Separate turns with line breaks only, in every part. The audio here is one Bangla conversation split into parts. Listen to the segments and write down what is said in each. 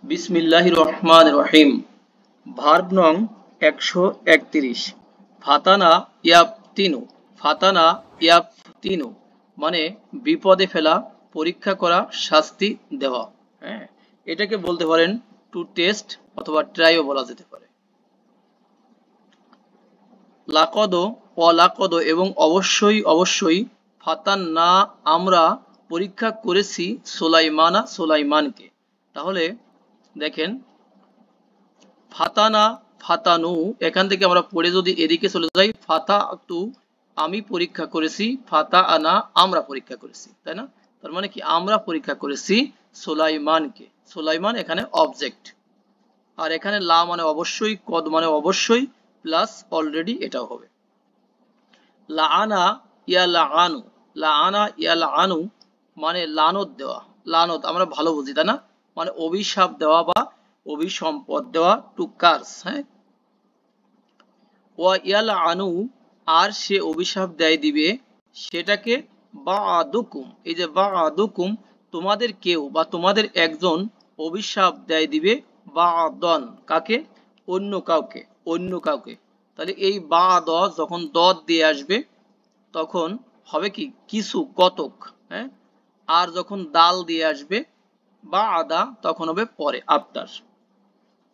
বিসমিল্লাহির রহমানির রহিম। ভার্ব নং 131। ফাতানা ইয়াফতিনু। ফাতানা ইয়াফতিনু মানে বিপদে ফেলা, পরীক্ষা করা, শাস্তি দেওয়া। হ্যাঁ, এটাকে বলতে পারেন টু টেস্ট অথবা ট্রাইও বলা যেতে পারে। লাকদ, অলাকদ এবং অবশ্যই অবশ্যই ফাতান্না আমরা পরীক্ষা করেছি সুলাইমানা সুলাইমানকে। তাহলে দেখেন ফাতানা ফাতানু, এখান থেকে আমরা পড়ে যদি এদিকে চলে যাই, ফাতাতু আমি পরীক্ষা করেছি, ফাতা আনা আমরা পরীক্ষা করেছি, তাই না? তার মানে কি আমরা পরীক্ষা করেছি সুলাইমানকে। সুলাইমান এখানে অবজেক্ট, আর এখানে লা মানে অবশ্যই, কদ মানে অবশ্যই, প্লাস অলরেডি এটাও হবে। লাআনা ইয়া লাআনু, লাআনা ইয়া লাআনু মানে লানত দেওয়া। লানত আমরা ভালো বুঝি, তাই না? মানে অভিশাপ দেওয়া বা অভিসম্পদ দেওয়া, টু কার্স। হ্যাঁ, ওয়া ইয়াল আনু আর সে অভিশাপ দেয় দিবে সেটাকে বাআদুকুম। এই যে বাআদুকুম তোমাদের কেউ বা তোমাদের একজন অভিশাপ দেয় দিবে বাআদন কাকে? অন্য কাউকে, অন্য কাউকে। তাহলে এই বাআদ যখন দদ দিয়ে আসবে তখন হবে কি কিছু, কতক। হ্যাঁ, আর যখন দাল দিয়ে আসবে বাআদা তখন হবে পরে, আফটার।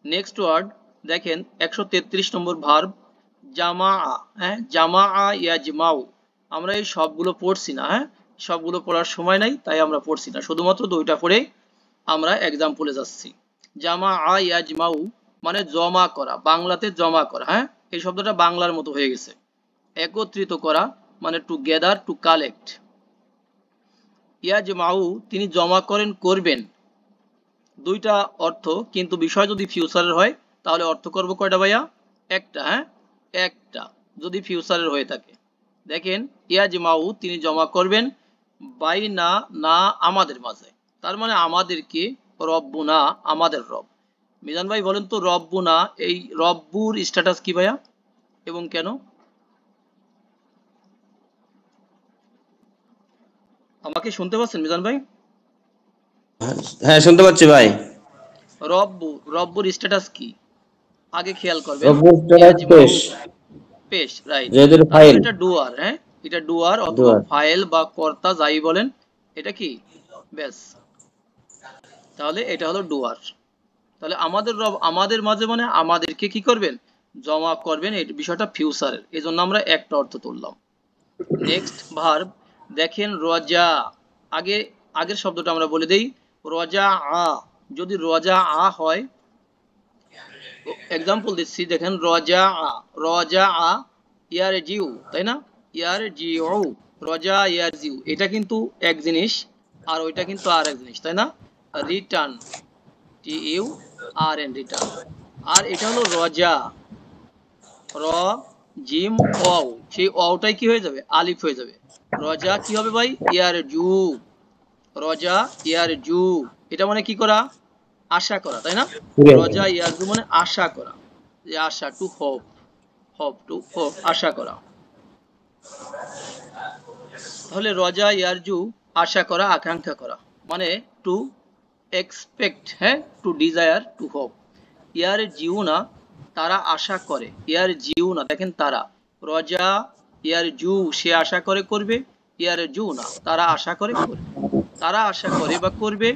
নেক্সট ওয়ার্ড দেখেন 133 নম্বর ভার্ব জামা। হ্যাঁ, জামা ইয়াজমাউ। আমরা এই সবগুলো পড়ছি না, হ্যাঁ, সবগুলো পড়ার সময় নাই, তাই আমরা পড়ছি না, শুধুমাত্র দুইটা পড়ে আমরা এক্সাম্পলে যাচ্ছি। জামা ইয়াজমাউ মানে জমা করা, বাংলাতে জমা করা। হ্যাঁ, এই শব্দটা বাংলার মতো হয়ে গেছে। একত্রিত করা মানে টু গেদার, টু কালেক্ট। ইয়াজমাউ তিনি জমা করেন, করবেন। দুইটা অর্থ, কিন্তু বিষয় যদি ফিউচারের হয় তাহলে অর্থ করব কয়টা ভাইয়া? একটা। হ্যাঁ, একটা যদি ফিউচারের হয়ে থাকে। দেখেন ইয়াজমাউ তিনি জমা করবেন, বাইনা না আমাদের মাঝে, তার মানে আমাদেরকে, রব্বুনা আমাদের রব। মিজান ভাই বলেন তো রব্বুনা এই রব্বুর স্ট্যাটাস কি ভাইয়া এবং কেন? আমাকে শুনতে পাচ্ছেন মিজান ভাই?
হ্যাঁ, শুনতে পাচ্ছি ভাই।
রব্বু, রব্বুর স্ট্যাটাস কি আগে খেয়াল করবেন।
রব্বুল স্ট্যাটাস
ইয়াজমাউ
পেশ,
পেশ, রাইট।
যেহেতু
তার
ফাইল
মানে এটা ডুয়ার। হ্যাঁ, এটা ডুয়ার অথবা
ডুয়ার।
ফাইল বা কর্তা যাই বলেন, এটা কি ব্যাস, তাহলে এটা হলো ডুয়ার। তাহলে আমাদের রব আমাদের মাঝে মানে আমাদেরকে কি করবেন? জমা করবেন। এই বিষয়টা ফিউচারের, এই জন্য আমরা একটা অর্থ তুললাম। নেক্সট ভার্ব দেখেন রজা। আগে আগের শব্দটা আমরা বলে দেই, রজা আ। যদি রজা আ হয়, এক্সাম্পল দিচ্ছি, দেখেন রজা আ, রজা আ ইয়ার জিউ, তাই না? ইয়ার জিউ, রজা ইয়ার জিউ, এটা কিন্তু এক জিনিস আর ওইটা কিন্তু আর এক জিনিস, তাই না? Return, T U R N, return. আর এটা হলো রজা, র জিম ওয়াও, সেই ওয়াওটাই কি হয়ে যাবে? আলিফ হয়ে যাবে। রজা কি হবে ভাই? ইয়ার জু, রজা ইয়ার জু, এটা মানে কি করা? আশা করা, তাই না? রজা ইয়ারজু মানে আশা করা, যে আশা, to hope, hope to hope, আশা করা। তাহলে রজা ইয়ারজু আশা করা, আকাঙ্ক্ষা করা, মানে টু এক্সপেক্ট। হ্যাঁ, টু ডিজায়ার, টু হোপ। ইয়ার জিউ না তারা আশা করে, ইয়ার জিউ না দেখেন তারা, রজা ইয়ার জু সে আশা করে করবে, ইয়ার জু না তারা আশা করে করবে, তারা আশা করে বা করবে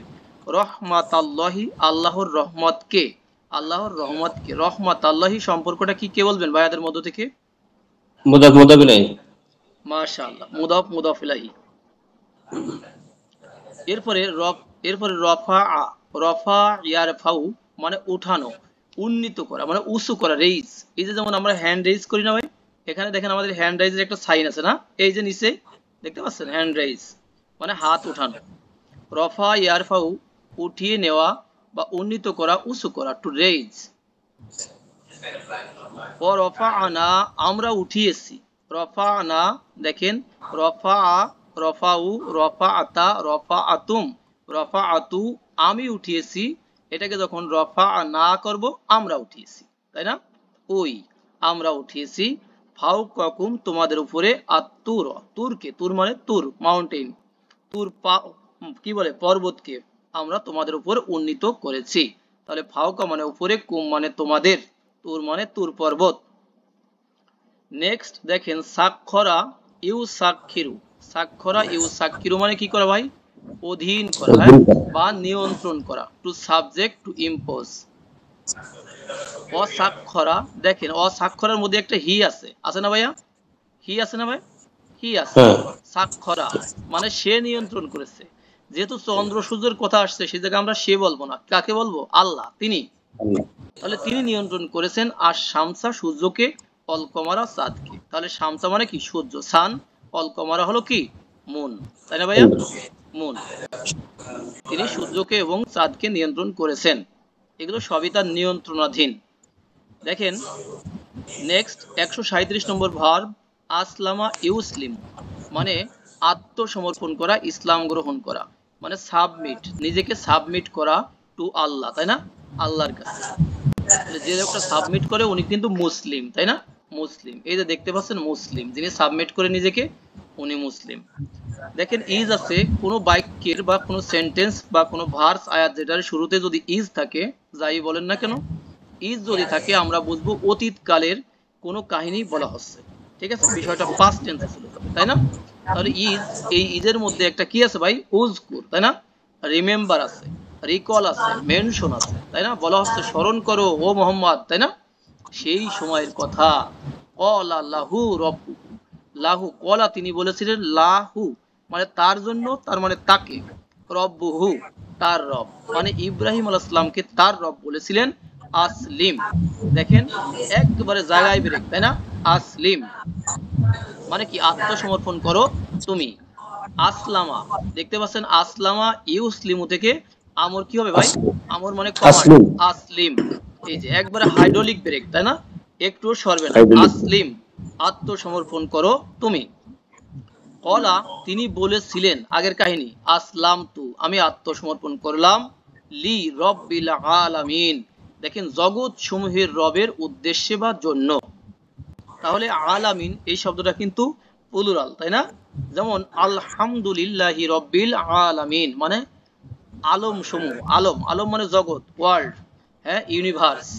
রহমাত আল্লাহি আল্লাহর রহমতকে, আল্লাহর রহমতকে। রহমাত আল্লাহি সম্পর্কটা কি কে বলবেন ভাইয়াদের মধ্য থেকে?
মুদাফ মুদাফ ইলাইহি।
মাশাআল্লাহ, মুদাফ মুদাফ ইলাইহি। এরপরে এরপরে রফা আ, রফা ইয়ারফাউ মানে উঠানো, উন্নীত করা মানে উঁচু করা, রেইজ। এই যে যেমন আমরা হ্যান্ড রেইজ করি না ভাই, এখানে দেখেন আমাদের হ্যান্ড রাইজের একটা সাইন আছে না, এই যে নিচে দেখতে পাচ্ছেন হ্যান্ড রাইজ মানে হাত উঠানো। রফা ইয়ারফাউ উঠিয়ে নেওয়া বা উন্নীত করা, উঁচু করা, টু রেইজ। ও রফা আনা আমরা উঠিয়েছি, রফা আনা দেখেন রফা আ, রফাউ, রফা আতা, রফা আতুম, রফা আতু আমি উঠিয়েছি, এটাকে যখন রফা না করব আমরা উঠিয়েছি, তাই না? ওই আমরা উঠিয়েছি, ফাউ ককুম তোমাদের উপরে, আতুর, তুরকে, তুর মানে তুর মাউন্টেন, তুর কি বলে পর্বতকে আমরা তোমাদের উপর উন্নীত করেছি। তাহলে ফাওকা মানে উপরে, কুম মানে তোমাদের, তুর মানে তুর পর্বত। নেক্সট দেখেন সাক্ষরা ইউ সাক্ষিরু, সাক্ষরা ইউ সাক্ষিরু মানে কি করা ভাই? অধীন করা, হ্যাঁ, বা নিয়ন্ত্রণ করা, টু সাবজেক্ট টু ইম্পোজ। অসাক্ষরা, দেখেন অসাক্ষরার মধ্যে একটা হি আছে, আছে না ভাইয়া? হি আছে না ভাই? হি আছে।
হ্যাঁ
সাক্ষরা মানে সে নিয়ন্ত্রণ করেছে। যেহেতু চন্দ্র সূর্যের কথা আসছে, সেই জায়গায় আমরা সে বলবো না, কাকে বলবো? আল্লাহ, তিনি। তাহলে তিনি নিয়ন্ত্রণ করেছেন। আর শামসা সূর্যকে, অলকমারা চাঁদকে। তাহলে শামসা মানে কি? সূর্য, সান। অলকমারা হলো কি? মুন, তাই না ভাইয়া? মুন। তিনি সূর্যকে এবং চাঁদকে নিয়ন্ত্রণ করেছেন। এগুলো সবই তার নিয়ন্ত্রণাধীন। দেখেন নেক্সট 137 নম্বর ভার্ব, আসলামা ইউসলিম মানে আত্মসমর্পণ করা, ইসলাম গ্রহণ করা, মানে সাবমিট, নিজেকে সাবমিট করা টু আল্লাহ, তাই না? আল্লাহর কাছে। যে লোকটা সাবমিট করে উনি কিন্তু মুসলিম, তাই না? মুসলিম, এই যে দেখতে পাচ্ছেন মুসলিম, যিনি সাবমিট করে নিজেকে, উনি মুসলিম। দেখেন ইজ আছে, কোনো বাক্যের বা কোনো সেন্টেন্স বা কোনো ভার্স আয়াত যেটার শুরুতে যদি ইজ থাকে, যাই বলেন না কেন, ইজ যদি থাকে আমরা বুঝবো অতীতকালের কোনো কাহিনী বলা হচ্ছে, ঠিক আছে? বিষয়টা পাস্ট টেন্সে চলে যাবে, তাই না? তাহলে ইজ, এই ইজের মধ্যে একটা কি আছে ভাই? উজকুর, তাই না? রিমেম্বার আছে, রিকল আছে, মেনশন আছে, তাই না? বলা হচ্ছে স্মরণ করো ও মোহাম্মদ, তাই না? সেই সময়ের কথা। কলা লাহু রব্বু, লাহু কলা তিনি বলেছিলেন, লাহু মানে তার জন্য, তার মানে তাকে, রব্বুহু তার রব, মানে ইব্রাহিম আলাইহিস সালামকে তার রব বলেছিলেন আসলিম। দেখেন একবারে জায়গায় ব্রেক, তাই না? আসলিম মানে কি? আত্মসমর্পণ করো তুমি। আসলামা, দেখতে পাচ্ছেন আসলামা ইউসলিমু থেকে আমর কি হবে ভাই? আমর মানে কমান্ড,
আসলিম
আসলিম। এই যে একবারে হাইড্রোলিক ব্রেক, তাই না? একটুও সরবে না।
হাইড্রোলিক
আসলিম আত্মসমর্পণ করো তুমি। কলা তিনি বলেছিলেন, আগের কাহিনী, আসলাম তু আমি আত্মসমর্পণ করলাম, লি রব্বিল আলামিন দেখেন জগৎ সমূহের রবের উদ্দেশ্যে বা জন্য। তাহলে আলামিন এই শব্দটা কিন্তু প্লুরাল, তাই না? যেমন আলহামদুলিল্লাহি রব্বিল আলামিন মানে আলম সমূহ, আলম, আলম মানে জগৎ, ওয়ার্ল্ড, হ্যাঁ, ইউনিভার্স,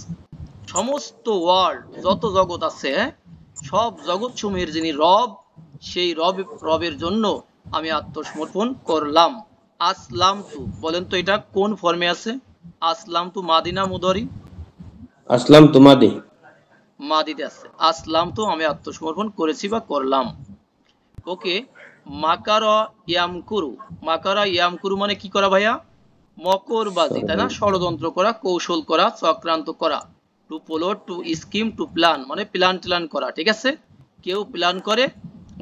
সমস্ত ওয়ার্ল্ড, যত জগৎ আছে, হ্যাঁ, সব জগৎ সমূহের যিনি রব, সেই রবের জন্য আমি আত্মসমর্পণ করলাম। আসলাম তু, বলেন তো এটা কোন ফর্মে আছে? আসলাম তু মাদিনা মুদরি?
আসলাম তোমাদি
মাদিতে আছে। আসলাম তু আমি আত্মসমর্পণ করেছি বা করলাম। ওকে। মাকারা ইয়ামকুরু, মাকারা ইয়ামকুরু মানে কি করা ভাইয়া? মকরবাজি, তাই না? ষড়যন্ত্র করা, কৌশল করা, চক্রান্ত করা। To plot, to scheme, to plan মানে প্ল্যান ট্যান করা, ঠিক আছে? কেউ প্ল্যান করে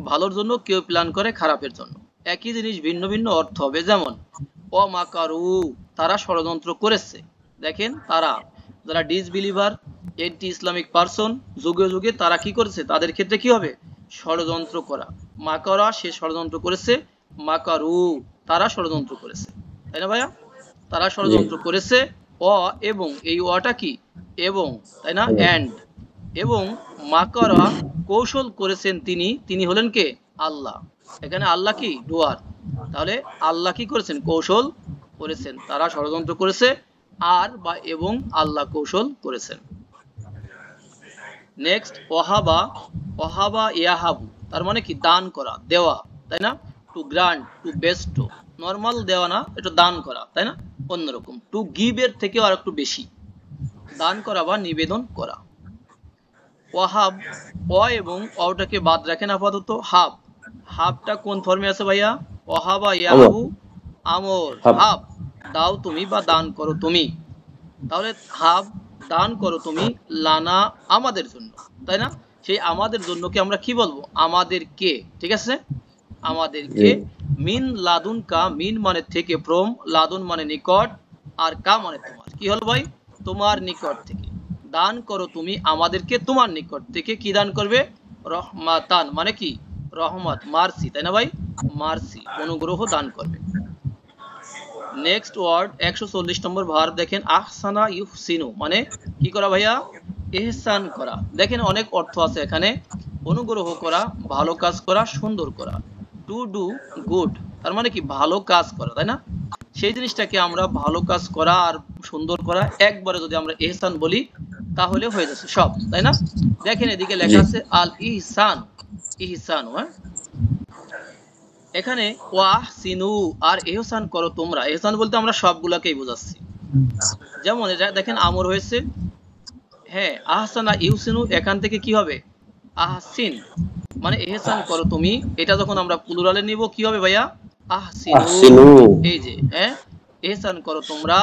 ভালোর জন্য, কেউ প্ল্যান করে খারাপের জন্য। একই জিনিস ভিন্ন ভিন্ন অর্থ হবে। যেমন অমাকারু তারা ষড়যন্ত্র করেছে। দেখেন তারা, যারা ডিসবিলিভার, এন্টি ইসলামিক পারসন, যুগে যুগে তারা কি করেছে? তাদের ক্ষেত্রে কি হবে? ষড়যন্ত্র করা। মাকারা সে ষড়যন্ত্র করেছে, মাকারু তারা ষড়যন্ত্র করেছে, তাই না ভাইয়া? তারা
জি
ষড়যন্ত্র করেছে। অ এবং, এই অটা কি? এবং, তাই না? এন্ড। এবং মাকারা কৌশল করেছেন তিনি, তিনি হলেন কে? আল্লাহ। এখানে আল্লাহ কি? ডুয়ার। তাহলে আল্লাহ কি করেছেন? কৌশল করেছেন। তারা ষড়যন্ত্র করেছে, আর বা এবং আল্লাহ কৌশল করেছেন। নেক্সট ওহাবা, ওহাবা ইয়াহাবু তার মানে কি? দান করা, দেওয়া, তাই না? To grant, to bestow, normal দেওয়া না, এটা দান করা, তাই না? অন্যরকম। টু গিভ এর থেকেও আর একটু বেশি, দান করা বা নিবেদন করা। ওয়াহাব, অ এবং অটাকে বাদ রাখেন আপাতত। হাব, হাবটা কোন ফর্মে আছে ভাইয়া? ওহাবা
আমর
ইয়াহাবু আমর,
হাব
হাব দাও তুমি বা দান করো তুমি। তাহলে হাব দান করো তুমি, লানা আমাদের জন্য, তাই না? সেই আমাদের জন্যকে আমরা কি বলবো? আমাদেরকে, ঠিক আছে?
জি
আমাদেরকে। মিন লাদুন কা, মিন মানে থেকে, ফ্রম, লাদুন মানে নিকট, আর কা মানে তোমার। কি হলো ভাই? তোমার নিকট থেকে। দান করো তুমি আমাদেরকে তোমার নিকট থেকে। কি দান করবে? রহমাতান মানে কি? রহমত, মার্সি, তাই না ভাই? মার্সি, অনুগ্রহ দান করবে। নেক্সট ওয়ার্ড 140 নম্বর ভার্ব দেখেন, আহসানা ইউহসিনু মানে কি করা ভাইয়া? ইহসান করা। দেখেন অনেক অর্থ আছে এখানে। অনুগ্রহ করা, ভালো কাজ করা, সুন্দর করা। টু ডু গুড তার মানে কি? ভালো কাজ করা, তাই না? সেই জিনিসটাকে আমরা ভালো কাজ করা আর সুন্দর করা একবারে যদি আমরা ইহসান বলি তাহলে হয়ে যাচ্ছে সব, তাই না? দেখেন এদিকে লেখা
জি
আছে আল ইহসান, ইহসান, হ্যাঁ। এখানে ওয়াহসিনু, আর ইহসান করো তোমরা। ইহসান বলতে আমরা সবগুলাকেই বোঝাচ্ছি। যেমন এটা দেখেন আমর হয়েছে, হ্যাঁ, আহসানা ইউসিনু, এখান থেকে কি হবে? আহসিন, মানে ইহসান করো তুমি। এটা যখন আমরা প্লুরালে নিব কি হবে ভাইয়া? আহসিনু।
আহসিনু
এই যে, হ্যাঁ, ইহসান করো তোমরা,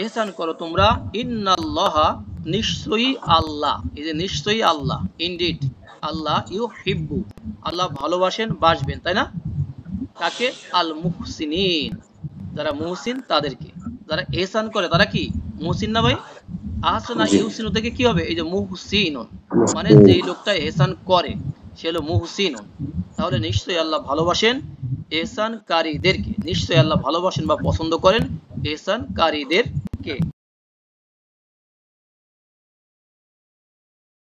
ইহসান করো তোমরা। ইন্নাল্লাহা, নিশ্চয়ই আল্লাহ, এই যে নিশ্চয়ই আল্লাহ, ইনডিড আল্লাহ, ইউহিব্বু, আল্লাহ ভালোবাসেন, বাসবেন, তাই না? কাকে? আল মুহসিনিন, যারা মুহসিন তাদেরকে। যারা ইহসান করে তারা কি মুহসিন না ভাই? আহসানা
জি
ইউসিনু থেকে কি হবে? এই যে মুহসিনুন, মানে
মুহসিন
যেই লোকটা ইহসান করে সে হলো মুহসিনুন। তাহলে নিশ্চয়ই আল্লাহ ভালোবাসেন ইহসানকারীদেরকে, নিশ্চয়ই আল্লাহ ভালোবাসেন বা পছন্দ করেন ইহসানকারীদেরকে।